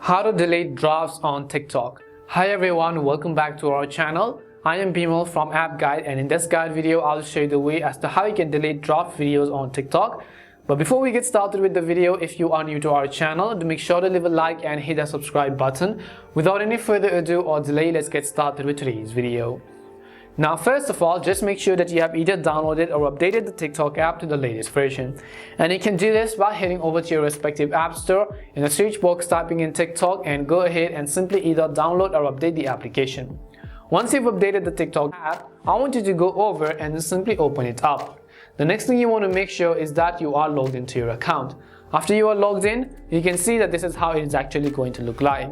How to delete drafts on TikTok. Hi everyone, welcome back to our channel. I am Bimal from App Guide, and in this guide video I'll show you the way as to how you can delete draft videos on TikTok. But before we get started with the video, if you are new to our channel, do make sure to leave a like and hit the subscribe button. Without any further ado or delay, let's get started with today's video. Now first of all, just make sure that you have either downloaded or updated the TikTok app to the latest version. And you can do this by heading over to your respective app store, in the search box typing in TikTok, and go ahead and simply either download or update the application. Once you've updated the TikTok app, I want you to go over and then simply open it up. The next thing you want to make sure is that you are logged into your account. After you are logged in, you can see that this is how it is actually going to look like.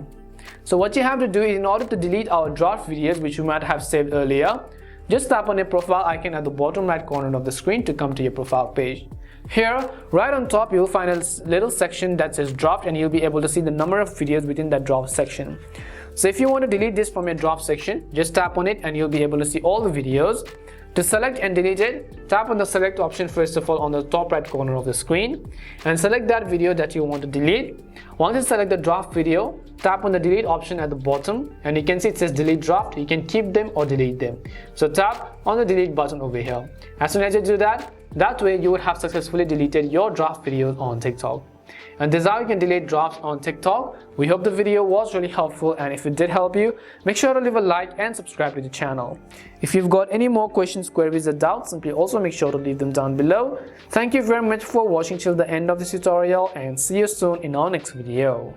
So what you have to do is, in order to delete our draft videos which you might have saved earlier, just tap on your profile icon at the bottom right corner of the screen to come to your profile page. Here, right on top, you'll find a little section that says draft, and you'll be able to see the number of videos within that draft section. So if you want to delete this from your draft section, just tap on it and you'll be able to see all the videos. To select and delete it, tap on the select option first of all on the top right corner of the screen and select that video that you want to delete. Once you select the draft video, tap on the delete option at the bottom, and you can see it says delete draft. You can keep them or delete them. So tap on the delete button over here. As soon as you do that, way you would have successfully deleted your draft videos on TikTok. And this is how you can delete drafts on TikTok. We hope the video was really helpful, and if it did help you, make sure to leave a like and subscribe to the channel. If you've got any more questions, queries or doubts, simply also make sure to leave them down below. Thank you very much for watching till the end of this tutorial, and see you soon in our next video.